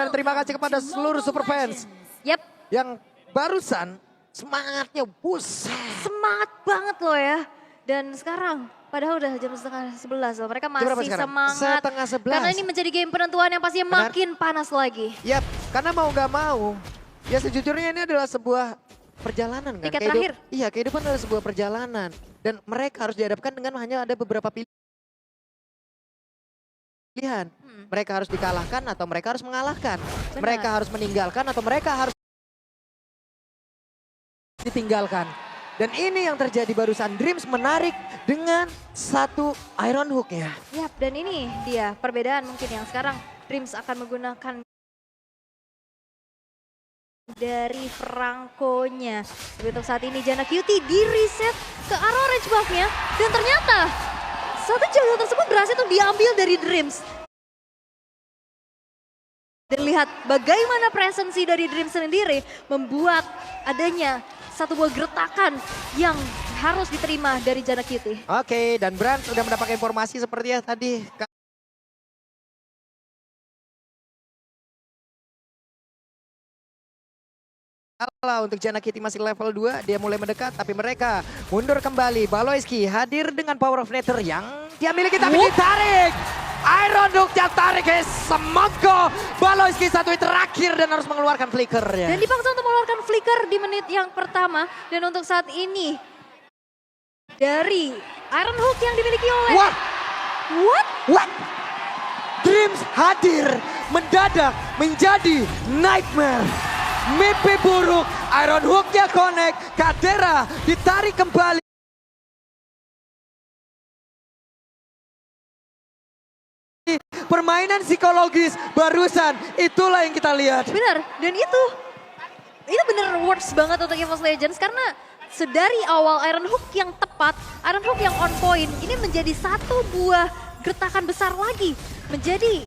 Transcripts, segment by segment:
dan terima kasih kepada seluruh super fans. Yap. Yang barusan semangatnya buset. Semangat banget loh ya. Dan sekarang padahal udah jam setengah 11 loh. Mereka Berapa masih sekarang? semangat. Setengah 11. Karena ini menjadi game penentuan yang pastinya Benar. makin panas lagi. Yap, karena mau gak mau. Ya sejujurnya ini adalah sebuah perjalanan kan. Tiket terakhir. Iya, kehidupan adalah sebuah perjalanan. Dan mereka harus dihadapkan dengan hanya ada beberapa pilihan. Mereka harus dikalahkan atau mereka harus mengalahkan. Benar. Mereka harus meninggalkan atau mereka harus ditinggalkan. Dan ini yang terjadi barusan, Dreams menarik dengan satu Iron Hook ya. Yap, dan ini dia perbedaan mungkin yang sekarang Dreams akan menggunakan dari Franco-nya. Tapi untuk saat ini Jana Cutie di reset ke arah orange buff-nya. Dan ternyata satu jalur tersebut berhasil untuk diambil dari Dreams. Dan lihat bagaimana presensi dari Dreams sendiri membuat adanya satu buah gertakan yang harus diterima dari Jana Cutie. Oke, dan Brand sudah mendapatkan informasi seperti yang tadi. Kalau untuk Jana Cutie masih level 2, dia mulai mendekat, tapi mereka mundur kembali. Baloyski hadir dengan Power of Nature yang dia miliki, tapi ditarik. Iron Hook yang tarik semangko. Baloyski satu hit terakhir dan harus mengeluarkan flickernya. Dan dipaksa untuk mengeluarkan flicker di menit yang pertama. Dan untuk saat ini dari Iron Hook yang dimiliki oleh... What? What? What? Dreams hadir mendadak menjadi nightmare. Mimpi buruk, Iron Hook-nya connect, Kadera ditarik kembali. Permainan psikologis barusan, itulah yang kita lihat. Benar, dan itu benar works banget untuk EVOS Legends karena sedari awal Iron Hook yang tepat, Iron Hook yang on point, ini menjadi satu buah gertakan besar lagi. Menjadi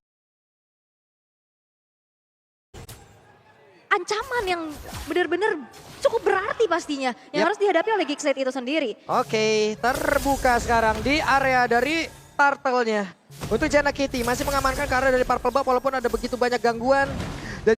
ancaman yang benar-benar cukup berarti pastinya. Yang harus dihadapi oleh Geekslate itu sendiri. Oke, terbuka sekarang di area dari turtle-nya. Untuk Jana Cutie masih mengamankan karena dari Purple Buff walaupun ada begitu banyak gangguan. Dan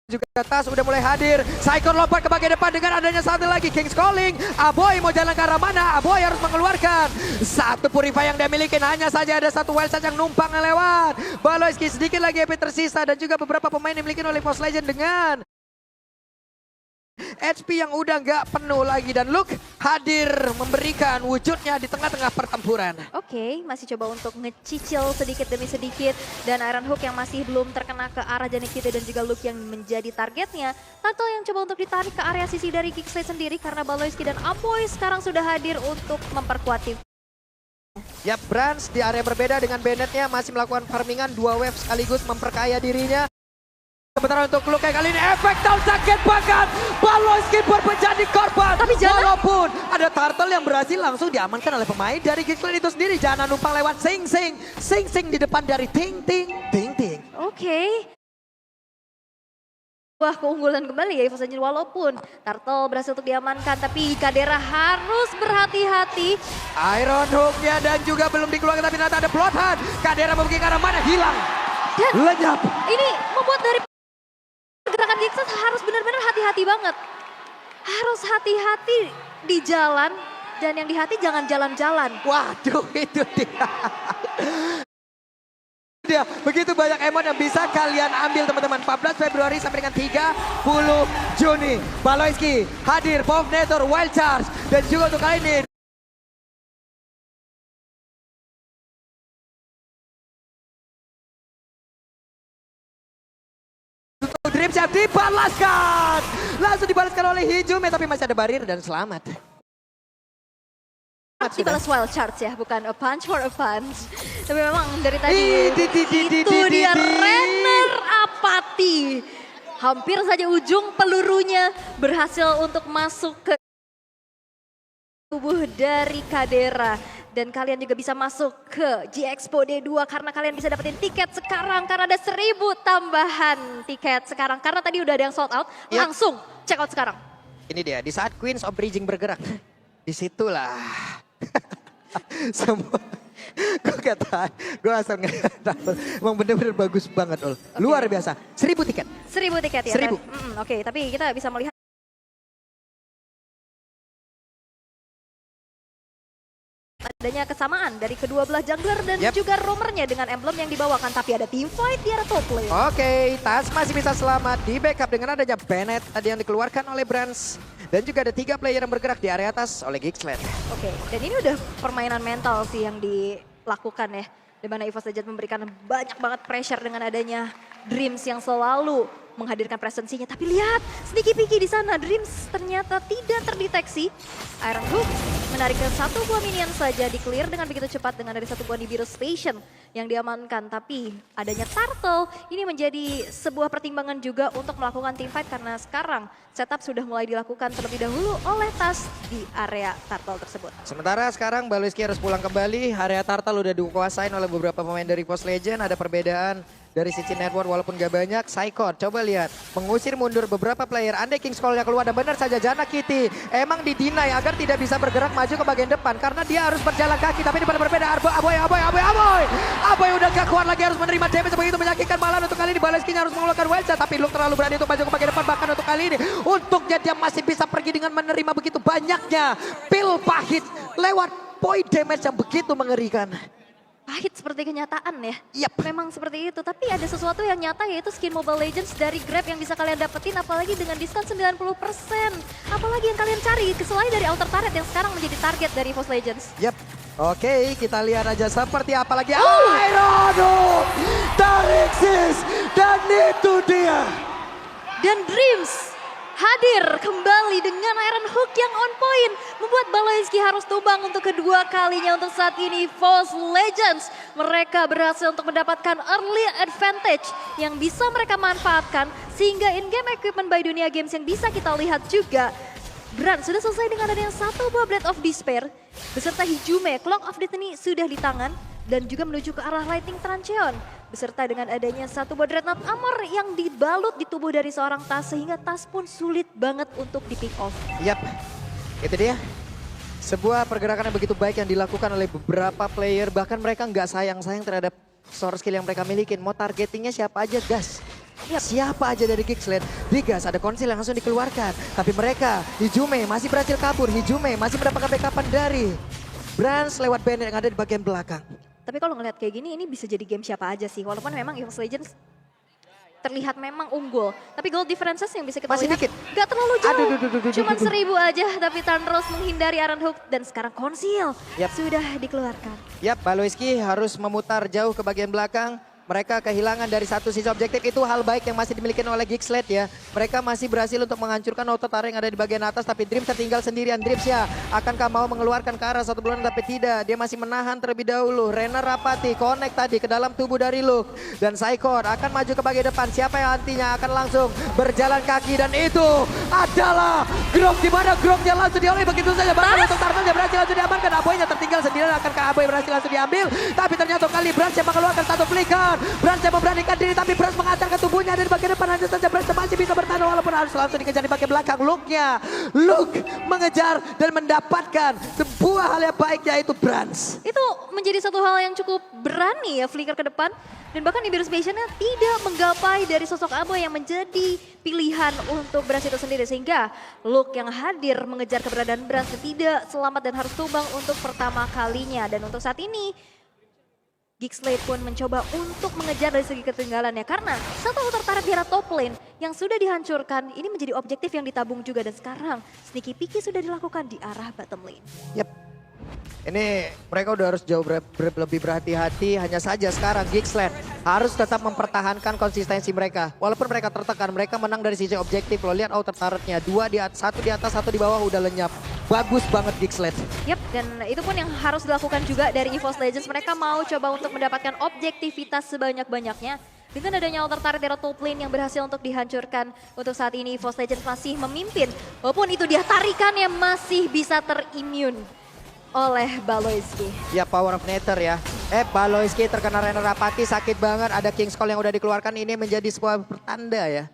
juga Tas udah mulai hadir. Saikon lompat ke bagian depan dengan adanya satu lagi King's Calling. Aboy mau jalan ke arah mana? Aboy harus mengeluarkan satu Purify yang dia miliki. Hanya saja ada satu Wild Charge yang numpang lewat. Baloyski sedikit lagi HP tersisa dan juga beberapa pemain dimiliki oleh EVOS Legends dengan HP yang udah nggak penuh lagi. Dan Luke hadir memberikan wujudnya di tengah-tengah pertempuran. Oke, masih coba untuk ngecicil sedikit demi sedikit. Dan Iron Hook yang masih belum terkena ke arah Jana Cutie dan juga Luke yang menjadi targetnya. Turtle yang coba untuk ditarik ke area sisi dari Geekslate sendiri karena Baloyski dan Aboy sekarang sudah hadir untuk memperkuat tim. Yap, Brands di area berbeda dengan Bennett-nya masih melakukan farmingan 2 wave sekaligus memperkaya dirinya. Sementara untuk Luke kali ini efek tahu sakit banget. Baloyski menjadi korban. Tapi Jana... Walaupun ada turtle yang berhasil langsung diamankan oleh pemain dari Geekslate itu sendiri. Jana numpang lewat Sing Sing di depan dari Ting Ting. Oke. Wah, keunggulan kembali ya EVOS Legends walaupun Turtle berhasil untuk diamankan. Tapi Kadera harus berhati-hati. Iron Hook-nya dan juga belum dikeluarkan tapi ternyata ada Bloodhound. Kadera memiliki ke arah mana? Hilang. Dan Lenyap. ini membuat dari gerakan Geekslate harus benar-benar hati-hati banget. Harus hati-hati di jalan dan yang di hati jangan jalan-jalan. Waduh, itu dia. Dia begitu banyak emot yang bisa kalian ambil teman-teman. 14 Februari sampai dengan 30 Juni. Baloyski hadir, Power of Nature, Wild Charge. Dan juga untuk kali ini Dreams yang dibalaskan. Langsung dibalaskan oleh Hijume tapi masih ada barir dan selamat. Dibalas Wild Charge ya, bukan a punch for a punch. Tapi memang dari tadi itu dia Renner apati. Hampir saja ujung pelurunya berhasil untuk masuk ke tubuh dari Kadera. Dan kalian juga bisa masuk ke G-Expo D2 karena kalian bisa dapetin tiket sekarang. Karena ada 1000 tambahan tiket sekarang. Karena tadi udah ada yang sold out, langsung check out sekarang. Ini dia, di saat Queens of Bridging bergerak. Disitulah. Semua. Gue gak tahan, gue asal gak tahan. Emang bener-bener bagus banget Ul. Luar biasa, 1000 tiket. 1000 tiket ya? 1000. Oke, tapi kita bisa melihat adanya kesamaan dari kedua belah jungler dan juga roamernya dengan emblem yang dibawakan. Tapi ada team fight di area top lane. Oke, Tas masih bisa selamat di backup dengan adanya Bennett tadi yang dikeluarkan oleh Brands. Dan juga ada 3 player yang bergerak di area atas oleh Gixlet. Oke, dan ini udah permainan mental sih yang dilakukan ya. Di mana EVOS Legends memberikan banyak banget pressure dengan adanya Dreams yang selalu menghadirkan presensinya. Tapi lihat, sneaky peeky di sana. Dreams ternyata tidak terdeteksi. Iron Hook menarikkan 1 buah minion saja, di clear dengan begitu cepat dengan dari 1 buah Nibiru Station yang diamankan. Tapi adanya Turtle ini menjadi sebuah pertimbangan juga untuk melakukan team fight karena sekarang setup sudah mulai dilakukan terlebih dahulu oleh Tas di area Turtle tersebut. Sementara sekarang Baloiski harus pulang kembali. Area Turtle udah dikuasain oleh beberapa pemain dari EVOS Legends. Ada perbedaan dari sisi network walaupun gak banyak. Saikot coba lihat mengusir mundur beberapa player. Andai King's Call-nya keluar dan benar saja Jana Kitty emang didinai agar tidak bisa bergerak maju ke bagian depan karena dia harus berjalan kaki. Tapi ini pada berbeda. Aboy udah gak kuat lagi, harus menerima damage begitu menyakitkan. Malah untuk kali ini Baloiski harus mengeluarkan wild shot, tapi Luke terlalu berani untuk maju ke bagian depan. Bahkan untuk kali ini untuknya dia masih bisa pergi dengan menerima begitu banyaknya pil pahit lewat point damage yang begitu mengerikan. Pahit seperti kenyataan ya. Yap. Memang seperti itu. Tapi ada sesuatu yang nyata yaitu skin Mobile Legends dari Grab yang bisa kalian dapetin. Apalagi dengan diskon 90%. Apalagi yang kalian cari selain dari Outer Turret yang sekarang menjadi target dari EVOS Legends. Yap. Oke, kita lihat aja seperti apa lagi. Iron Tarixis. Dan itu dia. Dan Dreams hadir kembali dengan Iron Hook yang on point. Membuat Baloiski harus tumbang untuk kedua kalinya untuk saat ini. EVOS Legends mereka berhasil untuk mendapatkan early advantage yang bisa mereka manfaatkan. Sehingga in-game equipment by Dunia Games yang bisa kita lihat juga. Brand sudah selesai dengan adanya 1 buah Blade of Despair. Beserta Hijume, Clock of Destiny sudah di tangan. Dan juga menuju ke arah Lightning Trancheon. Beserta dengan adanya 1 buah Dreadnought Armor yang dibalut di tubuh dari seorang Tas. Sehingga Tas pun sulit banget untuk di pick off. Yap, itu dia. Sebuah pergerakan yang begitu baik yang dilakukan oleh beberapa player. Bahkan mereka nggak sayang-sayang terhadap source skill yang mereka milikin. Mau targetingnya siapa aja gas. Yap. Siapa aja dari Gixlet, digas, ada konsil yang langsung dikeluarkan. Tapi mereka, Hijume masih berhasil kabur. Hijume masih mendapatkan backupan dari Brands lewat Bennett yang ada di bagian belakang. Tapi kalau ngelihat kayak gini, ini bisa jadi game siapa aja sih. Walaupun memang EVOS Legends terlihat memang unggul. Tapi gold differences yang bisa kita Masih lihat dikit. gak terlalu jauh. Cuman Aduh. 1000 aja, tapi Tandros menghindari Iron Hook. Dan sekarang konsil sudah dikeluarkan. Yap, Baloiski harus memutar jauh ke bagian belakang. Mereka kehilangan dari satu sisi objektif, itu hal baik yang masih dimiliki oleh Gixlet ya. Mereka masih berhasil untuk menghancurkan auto tarik yang ada di bagian atas, tapi Dreams tertinggal sendirian. Dreams ya, akankah mau mengeluarkan ke arah satu bulan tapi tidak. Dia masih menahan terlebih dahulu. Renner Rapati connect tadi ke dalam tubuh dari Luke. Dan Saikor akan maju ke bagian depan. Siapa yang nantinya akan langsung berjalan kaki, dan itu adalah Grok, di mana Groknya langsung dioleh begitu saja. Bahkan untuk Tartelnya berhasil langsung diamankan. Aboynya tertinggal sendirian, akankah Aboy berhasil langsung diambil. Tapi ternyata kali Brands yang mengeluarkan satu flicker. Brands yang memberanikan diri, tapi Brands mengantar ke tubuhnya dari bagian depan. Hanya saja Brands masih bisa bertahan walaupun harus langsung dikejar di bagian belakang. Luke mengejar dan mendapatkan sebuah hal yang baik, yaitu Brands. Itu menjadi satu hal yang cukup berani ya, flicker ke depan. Dan bahkan Nibiru Station-nya tidak menggapai dari sosok Aboy yang menjadi pilihan untuk Brands itu sendiri. Sehingga Luke yang hadir mengejar keberadaan Brands tidak selamat dan harus tumbang untuk pertama kalinya. Dan untuk saat ini Gixlet pun mencoba untuk mengejar dari segi ketinggalannya. Karena satu outer turret di arah top lane yang sudah dihancurkan, ini menjadi objektif yang ditabung juga. Dan sekarang sneaky peeky sudah dilakukan di arah bottom lane. Yap. Ini mereka udah harus jauh lebih berhati-hati. Hanya saja sekarang Gixlet harus tetap mempertahankan konsistensi mereka. Walaupun mereka tertekan, mereka menang dari sisi objektif. Lo lihat outer turretnya, 2 di atas, 1 di atas, 1 di bawah udah lenyap. Bagus banget Gixlet. Yap, dan itu pun yang harus dilakukan juga dari EVOS Legends. Mereka mau coba untuk mendapatkan objektivitas sebanyak-banyaknya. Dengan adanya outer turret dari top lane yang berhasil untuk dihancurkan. Untuk saat ini EVOS Legends masih memimpin. Walaupun itu dia tarikannya masih bisa terimmune oleh Baloiski. Ya, power of nature ya. Baloiski terkena Renner Rapati, sakit banget. Ada King's Call yang udah dikeluarkan, ini menjadi sebuah pertanda ya.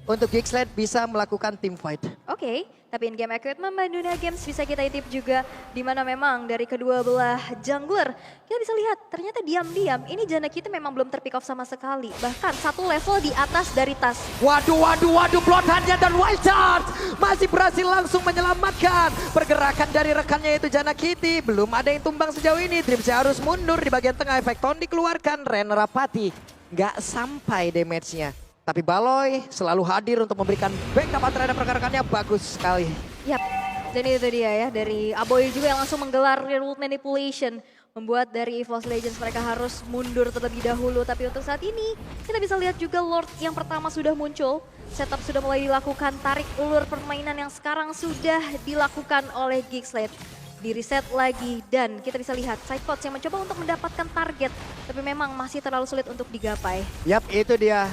untuk Geeksled bisa melakukan team fight. Oke, tapi in-game equipment Dunia Games bisa kita intip juga di mana memang dari kedua belah jungler kita bisa lihat ternyata diam-diam ini Jana kita memang belum terpick off sama sekali. Bahkan satu level di atas dari Tas. Waduh, Bloodhound-nya dan Wild Charge masih berhasil langsung menyelamatkan pergerakan dari rekannya yaitu Jana Kitty. Belum ada yang tumbang sejauh ini, Dreams harus mundur di bagian tengah, efek Ton dikeluarkan, Ren Rapati nggak sampai damage-nya. Tapi Baloy selalu hadir untuk memberikan backup terhadap rekan-rekannya, bagus sekali. Yap, dan itu dia ya dari Aboy juga yang langsung menggelar Rule Manipulation. Membuat dari EVOS Legends mereka harus mundur terlebih dahulu. Tapi untuk saat ini kita bisa lihat juga Lord yang pertama sudah muncul. Setup sudah mulai dilakukan, tarik ulur permainan yang sekarang sudah dilakukan oleh Geeksled. Di reset lagi dan kita bisa lihat Psychots yang mencoba untuk mendapatkan target. Tapi memang masih terlalu sulit untuk digapai. Yap, itu dia.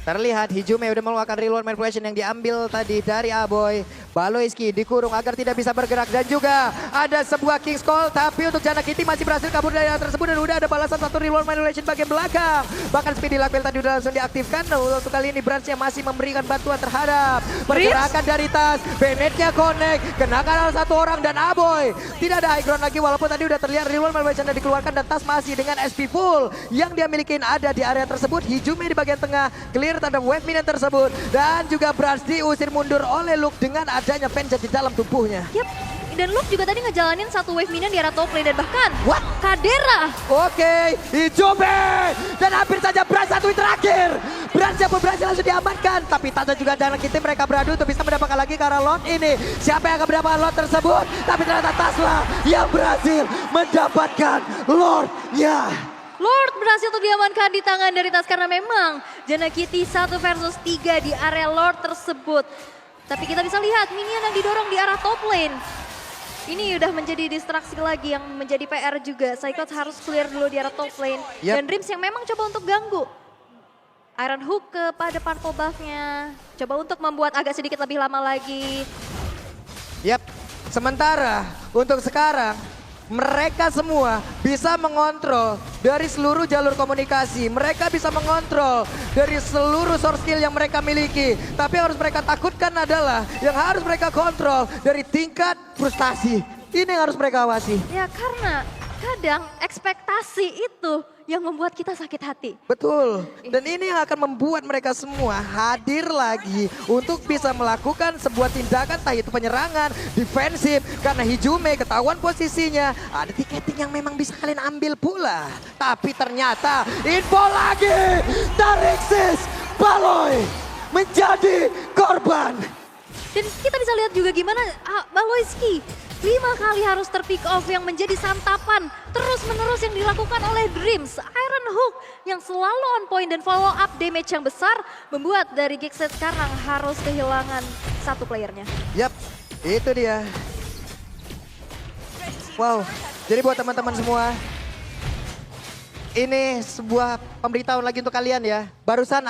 Terlihat Hijume udah melakukan reload manipulation yang diambil tadi dari Aboy. Baloyski dikurung agar tidak bisa bergerak dan juga ada sebuah King's Call, tapi untuk Jana Kitty masih berhasil kabur dari hal tersebut dan udah ada balasan satu reload manipulation bagian belakang. Bahkan Speedy Luckbell tadi udah langsung diaktifkan. Untuk kali ini Branch-nya masih memberikan bantuan terhadap pergerakan dari Tas. Bennett-nya connect, kenakan satu orang dan Aboy. Tidak ada high ground lagi walaupun tadi udah terlihat reload manipulation yang dikeluarkan dan Tas masih dengan SP full yang dia milikin ada di area tersebut. Hijume di bagian tengah, clear terhadap wave minion tersebut dan juga Branch diusir mundur oleh Luke dengan adanya Vengeance di dalam tubuhnya. Yap, dan Luke juga tadi ngejalanin satu wave minion di arah top lane dan bahkan Kadera. Oke, Hijume dan hampir saja Branch satu terakhir. Branch yang berhasil langsung diamankan, tapi Tata juga Jana Kitty mereka beradu untuk bisa mendapatkan lagi karena Lord ini. Siapa yang akan mendapatkan Lord tersebut? Tapi ternyata Tasla yang berhasil mendapatkan Lord-nya. Lord berhasil untuk diamankan di tangan dari Tas karena memang Jana Kitty 1 versus 3 di area Lord tersebut. Tapi kita bisa lihat minion yang didorong di arah top lane. Ini udah menjadi distraksi lagi yang menjadi PR juga. Psychots harus clear dulu di arah top lane. Yep. Dan Dreams yang memang coba untuk ganggu. Iron Hook kepada purple buff-nya. Coba untuk membuat agak sedikit lebih lama lagi. Yap, sementara untuk sekarang mereka semua bisa mengontrol dari seluruh jalur komunikasi. Mereka bisa mengontrol dari seluruh source skill yang mereka miliki. Tapi yang harus mereka takutkan adalah yang harus mereka kontrol dari tingkat frustasi. Ini yang harus mereka awasi. Ya karena kadang ekspektasi itu yang membuat kita sakit hati. Betul. Dan ini yang akan membuat mereka semua hadir lagi untuk bisa melakukan sebuah tindakan, entah itu penyerangan, defensif. Karena Hijume ketahuan posisinya, ada tiketing yang memang bisa kalian ambil pula. Tapi ternyata info lagi, Tarixis Baloy menjadi korban. Dan kita bisa lihat juga gimana Baloyski 5 kali harus terpick off yang menjadi santapan terus-menerus yang dilakukan oleh Dreams. Iron Hook yang selalu on point dan follow up damage yang besar membuat dari Geeksled sekarang harus kehilangan satu playernya. Yap, itu dia. Wow, jadi buat teman-teman semua, ini sebuah pemberitahuan lagi untuk kalian ya. Barusan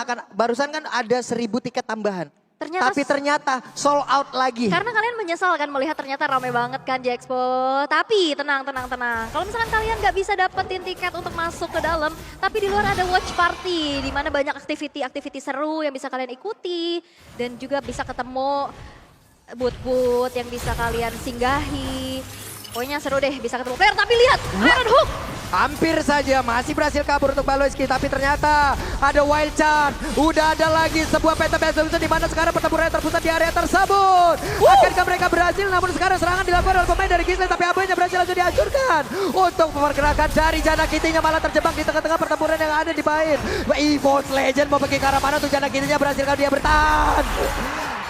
kan ada 1.000 tiket tambahan. Ternyata sold out lagi. Karena kalian menyesal kan melihat ternyata ramai banget kan di Expo. Tapi tenang. Kalau misalkan kalian nggak bisa dapetin tiket untuk masuk ke dalam, tapi di luar ada watch party di mana banyak aktiviti seru yang bisa kalian ikuti dan juga bisa ketemu booth-booth yang bisa kalian singgahi. Pokoknya seru deh, bisa ketemu player. Tapi lihat Iron Hook. Hampir saja masih berhasil kabur untuk Baloyski, tapi ternyata ada Wild Charge. Udah ada lagi sebuah penta-penta di mana sekarang pertempuran terpusat di area tersebut. Akankah mereka berhasil? Namun sekarang serangan dilakukan oleh pemain dari Geeksled, tapi Aboy berhasil langsung dihancurkan. Untuk pergerakan dari Jana Kitty-nya malah terjebak di tengah-tengah pertempuran yang ada di Bain. EVOS Legend mau pergi ke arah mana untuk Jana Kitty-nya berhasil dia bertahan.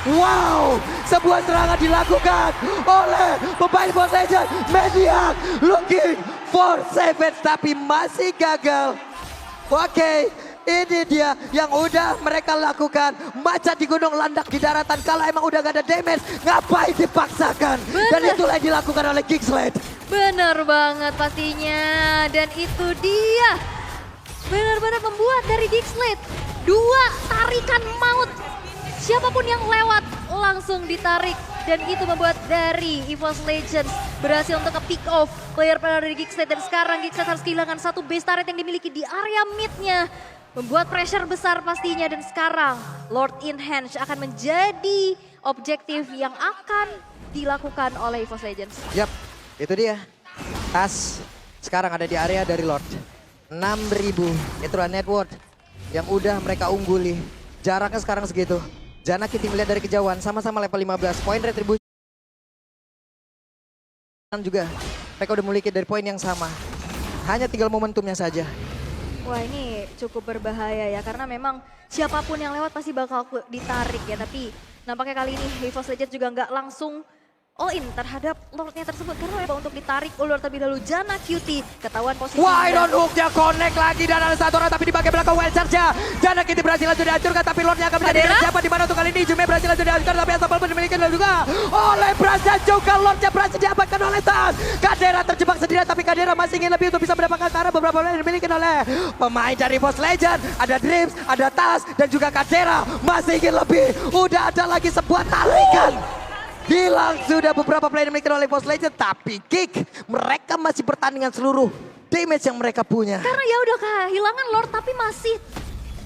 Wow, sebuah serangan dilakukan oleh pemain EVOS Legend. Mediac looking for savage tapi masih gagal. Oke, ini dia yang udah mereka lakukan. Macan di gunung, landak di daratan. Kalau emang udah gak ada damage, ngapain dipaksakan? Dan itulah yang dilakukan oleh Geeksled. Bener banget pastinya. Dan itu dia benar-benar membuat dari Geeksled 2 tarikan maut. Siapapun yang lewat langsung ditarik. Dan itu membuat dari EVOS Legends berhasil untuk ke-pick off player dari Geeksled. Dan sekarang Geeksled harus kehilangan satu base turret yang dimiliki di area mid-nya. Membuat pressure besar pastinya dan sekarang Lord Inhenge akan menjadi objektif yang akan dilakukan oleh EVOS Legends. Yap, itu dia. Tas sekarang ada di area dari Lord. 6.000 itulah net worth yang udah mereka ungguli. Jaraknya sekarang segitu. Jana Kitty melihat dari kejauhan, sama-sama level 15. Poin retribusi juga. Mereka udah memiliki dari poin yang sama. Hanya tinggal momentumnya saja. Wah, ini cukup berbahaya ya, karena memang siapapun yang lewat pasti bakal ditarik ya. Tapi nampaknya kali ini EVOS Legends juga nggak langsung all in terhadap Lordnya tersebut. Karena memang untuk ditarik ulur terlebih dahulu Jana Cutie. Ketahuan posisi. Wah, Iron Hook-nya connect lagi dan ada satu orang tapi di bagian belakang wild charge-nya. Jana Kitty berhasil langsung dihancurkan tapi Lordnya akan menjadi siapa di mana untuk kali ini. Jume berhasil langsung dihancurkan tapi Asapal pun dimiliki juga oleh Bras dan juga Lordnya berhasil diamankan oleh Tas. Kadera terjebak sendirian tapi Kadera masih ingin lebih untuk bisa mendapatkan karena beberapa yang dimiliki oleh pemain dari EVOS Legends. Ada Dreams, ada Tas dan juga Kadera masih ingin lebih. Udah ada lagi sebuah tarikan. Hilang sudah beberapa player dimiliki oleh EVOS Legends, tapi Kick mereka masih bertandingan seluruh damage yang mereka punya. Karena ya udah kehilangan Lord tapi masih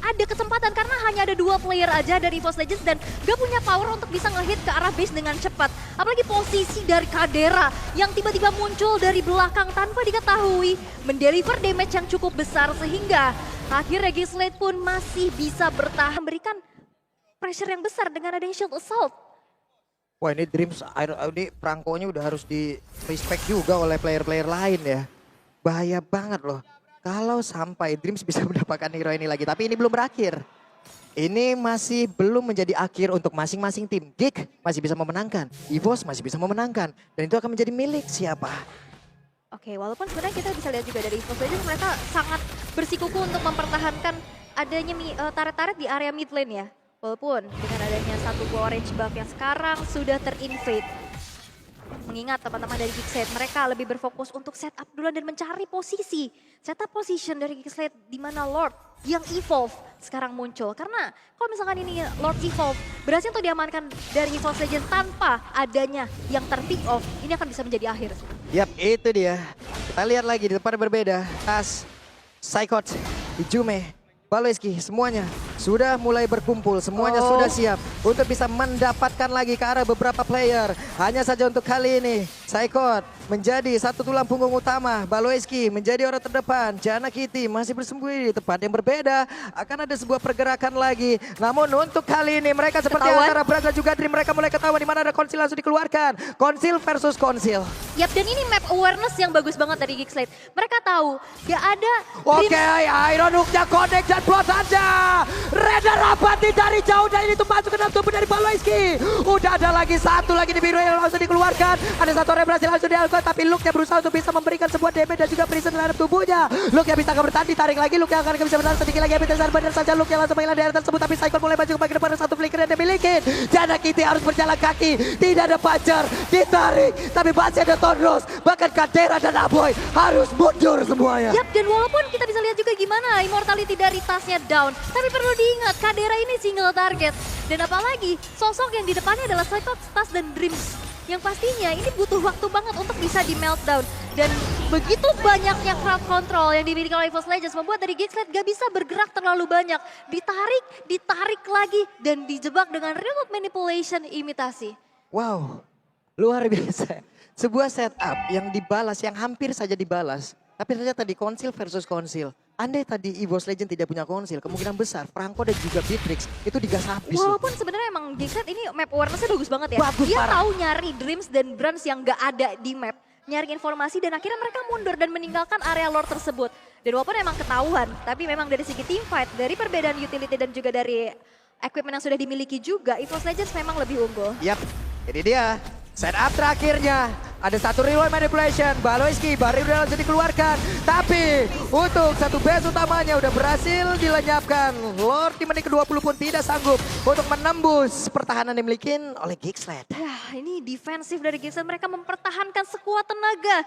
ada kesempatan karena hanya ada 2 player aja dari EVOS Legends dan gak punya power untuk bisa ngehit ke arah base dengan cepat. Apalagi posisi dari Kadera yang tiba-tiba muncul dari belakang tanpa diketahui, mendeliver damage yang cukup besar sehingga akhirnya Gixlate pun masih bisa bertahan, memberikan pressure yang besar dengan adanya shield assault. Wah, ini Dreams, ini perangkonya udah harus di respect juga oleh player-player lain ya. Bahaya banget loh. Kalau sampai Dreams bisa mendapatkan hero ini lagi. Tapi ini belum berakhir. Ini masih belum menjadi akhir untuk masing-masing tim. Geek masih bisa memenangkan. EVOS masih bisa memenangkan. Dan itu akan menjadi milik siapa? Oke, walaupun sebenarnya kita bisa lihat juga dari EVOS Legends mereka sangat bersikukuh untuk mempertahankan adanya turret-turret di area mid lane ya. Walaupun dengan adanya satu orange buff yang sekarang sudah terinvade. Mengingat teman-teman dari Gixlate, mereka lebih berfokus untuk setup duluan dan mencari posisi. Setup position dari Gixlate di mana Lord yang evolve sekarang muncul. Karena kalau misalkan ini Lord evolve berhasil untuk diamankan dari EVOS Legends tanpa adanya yang terpick off, ini akan bisa menjadi akhir. Yap, itu dia. Kita lihat lagi di depan berbeda. Tas, Psychot, Jume, Baloeski, semuanya sudah mulai berkumpul, semuanya sudah siap untuk bisa mendapatkan lagi ke arah beberapa player. Hanya saja untuk kali ini, Psychot menjadi satu tulang punggung utama, Baloeski menjadi orang terdepan, Jana Kitty masih bersembunyi di tempat yang berbeda. Akan ada sebuah pergerakan lagi, namun untuk kali ini mereka seperti antara Bras dan juga Dream, mereka mulai ketahuan di mana ada Konsil langsung dikeluarkan. Konsil versus Konsil. Yap, dan ini map awareness yang bagus banget dari Gixlate. Mereka tahu gak ada Oke, Iron Hook-nya connect dan plot saja. Reda rapati dari jauh dan ini tuh masuk ke dalam tubuh dari Baloeski. Udah ada lagi satu lagi di biru yang langsung dikeluarkan. Ada satu orang yang berhasil langsung dialihkan, tapi Luke-nya berusaha untuk bisa memberikan sebuah damage dan juga prison terhadap tubuhnya. Luke-nya bisa bertahan, ditarik lagi. Luke-nya akan bisa bertahan sedikit lagi. Benar saja Luke-nya langsung menghilang di area tersebut, tapi Psychot mulai maju ke bagian depan. Satu flicker yang dimiliki. Jana Kitty harus berjalan kaki. Tidak ada pacar, ditarik. Tapi masih ada Tondros. Bahkan Kadera dan Aboy harus mundur semuanya. Yap, dan walaupun kita bisa lihat juga gimana immortality dari Tasnya down, tapi perlu diingat Kadera ini single target. Dan apalagi sosok yang di depannya adalah Psychot, Tas, dan Dreams. Yang pastinya ini butuh waktu banget untuk bisa di meltdown. Dan begitu banyaknya crowd control yang dimiliki oleh EVOS Legends membuat dari Gixlate gak bisa bergerak terlalu banyak. Ditarik lagi, dan dijebak dengan remote manipulation imitasi. Wow, luar biasa. Sebuah setup yang dibalas, yang hampir saja dibalas. Tapi ternyata tadi Konsil versus Konsil. Andai tadi EVOS Legends tidak punya Konsil, kemungkinan besar Franco dan juga Beatrix itu digas habis. Walaupun sebenarnya emang Gixlate ini map awareness-nya bagus banget ya. Bagus, dia parah. tahu nyari Dreams dan Brands yang gak ada di map. Nyari informasi dan akhirnya mereka mundur dan meninggalkan area lore tersebut. Dan walaupun emang ketahuan, tapi memang dari segi team fight, dari perbedaan utility dan juga dari equipment yang sudah dimiliki juga, EVOS Legends memang lebih unggul. Yap, ini dia setup terakhirnya. Ada satu rewind manipulation, Baloeski baru udah langsung dikeluarkan. Tapi untuk satu base utamanya udah berhasil dilenyapkan. Lord di menit ke-20 pun tidak sanggup untuk menembus pertahanan yang dimiliki oleh Gixlate. Wah, ini defensif dari Gixlate, mereka mempertahankan sekuat tenaga.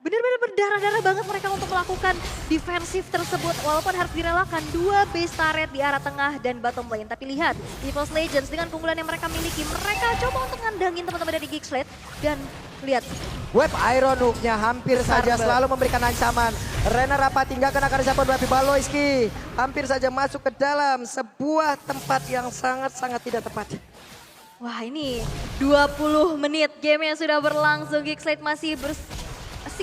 Benar-benar berdarah-darah banget mereka untuk melakukan defensif tersebut. Walaupun harus direlakan 2 base turret di arah tengah dan bottom lane. Tapi lihat, EVOS Legends dengan keunggulan yang mereka miliki, mereka coba untuk ngandangin teman-teman dari Gixlate. Dan lihat, Web Iron Hook-nya hampir saja selalu memberikan ancaman. Rena Rapati nggak kena karena siapa tapi Baloyski hampir saja masuk ke dalam sebuah tempat yang sangat-sangat tidak tepat. Wah ini 20 menit game yang sudah berlangsung. Geekslate masih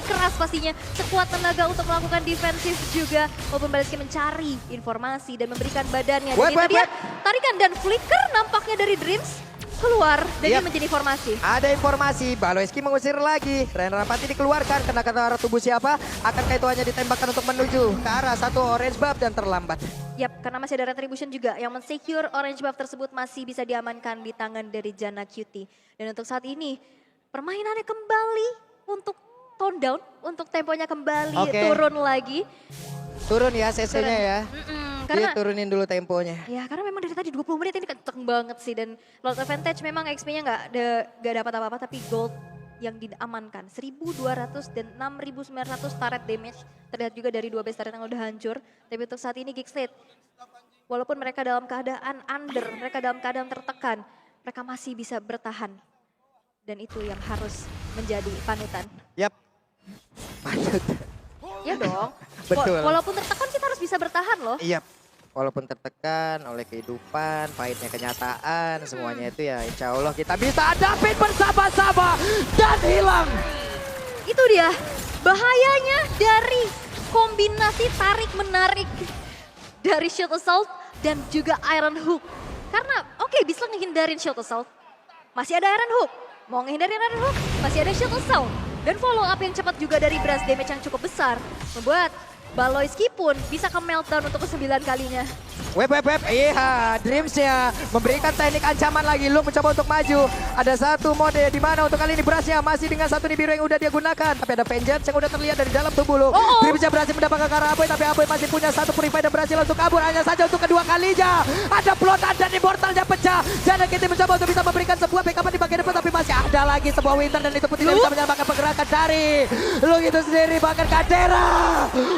keras pastinya, sekuat tenaga untuk melakukan defensif juga. Walaupun Baloyski mencari informasi dan memberikan badannya. Dan itu dia tarikan dan flicker nampaknya dari Dreams keluar dan dia menjadi informasi. Ada informasi, Baloyski mengusir lagi. Rena Rapati dikeluarkan, kena ke arah tubuh siapa? Akankah itu hanya ditembakkan untuk menuju ke arah satu orange buff dan terlambat. Yap, karena masih ada retribution juga yang mensecure orange buff tersebut masih bisa diamankan di tangan dari Janna Cutie. Dan untuk saat ini permainannya kembali untuk tone down, untuk temponya kembali turun lagi. Turun ya CC-nya ya. Karena dia turunin dulu temponya. Ya karena memang dari tadi 20 menit ini kenceng banget sih. Dan Lost Advantage memang XP-nya nggak dapat apa-apa, tapi gold yang diamankan 1.200 dan 6.900 turret damage. Terlihat juga dari 2 base turret yang udah hancur. Tapi untuk saat ini Geekslate, walaupun mereka dalam keadaan under, mereka dalam keadaan tertekan, mereka masih bisa bertahan. Dan itu yang harus menjadi panutan. Yap, panutan. Ya dong. Betul. Walaupun tertekan kita harus bisa bertahan loh. Iya. Walaupun tertekan oleh kehidupan, pahitnya kenyataan, semuanya itu ya insya Allah kita bisa hadapin bersama-sama dan hilang. Itu dia bahayanya dari kombinasi tarik-menarik dari Shield Assault dan juga Iron Hook. Karena oke, bisa ngehindarin Shield Assault, masih ada Iron Hook. Mau ngehindarin Iron Hook, masih ada Shield Assault. Dan follow up yang cepat juga dari Blast Damage yang cukup besar membuat Baloyski pun bisa ke meltdown untuk ke-9 kalinya. Web, iya Dreams-nya memberikan teknik ancaman lagi. Lu mencoba untuk maju. Ada satu mode di mana untuk kali ini berasnya masih dengan satu biru yang udah dia gunakan. Tapi ada Vengeance yang udah terlihat dari dalam tubuh lu. Dreams-nya berhasil mendapatkan ke arah Aboy, tapi Aboy masih punya satu Purify dan berhasil untuk kabur hanya saja untuk kedua kalinya. Ada Plotan dan Immortalnya pecah. Jangan kita mencoba untuk bisa memberikan sebuah backup di bagian depan, tapi masih ada lagi sebuah Winter dan itu pun tidak bisa menyelamatkan pergerakan dari lu itu sendiri. Bahkan Kadera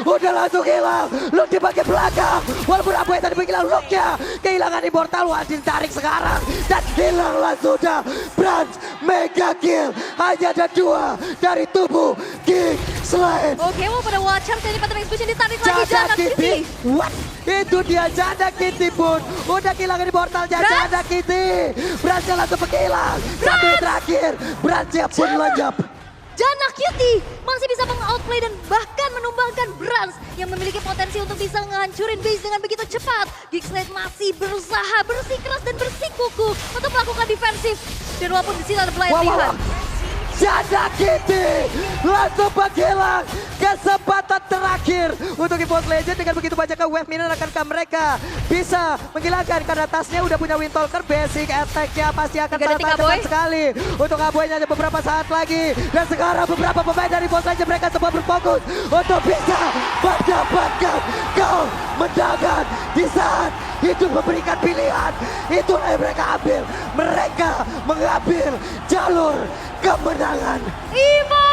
udah langsung hilang. Lu di bagian belakang. Walaupun Aboy tadi menghilang looknya, kehilangan Immortal, wajib tarik sekarang dan hilanglah sudah. Branch mega kill, hanya ada 2 dari tubuh Geekslate. Oke, mau pada Watcher jadi pattern execution ditarik lagi Janna Cutie. What? Itu dia Janna Cutie pun udah kehilangan Immortalnya. Janna Cutie Branch langsung menghilang. Tapi terakhir Branch pun lenyap. Janna Cutie masih bisa meng-outplay dan bahkan menumbangkan Branch yang memiliki potensi untuk bisa ngancurin base dengan begitu cepat. Geekslate masih berusaha bersikeras dan bersikukuh untuk melakukan defensif. Dan walaupun di sini ada Blind Behind. Janna Cutie langsung menghilang kesempatan terakhir untuk EVOS Legend. Dengan begitu banyaknya wave minion, akankah mereka bisa menghilangkan karena tasnya udah punya Windtalker. Basic attack-nya pasti akan sangat cepat sekali untuk Aboy-nya. Hanya beberapa saat lagi dan sekarang beberapa pemain dari EVOS Legend mereka semua berfokus untuk bisa mendapatkan kemenangan di saat itu memberikan pilihan. Itulah yang mereka ambil. Mereka mengambil jalur kemenangan. EVOS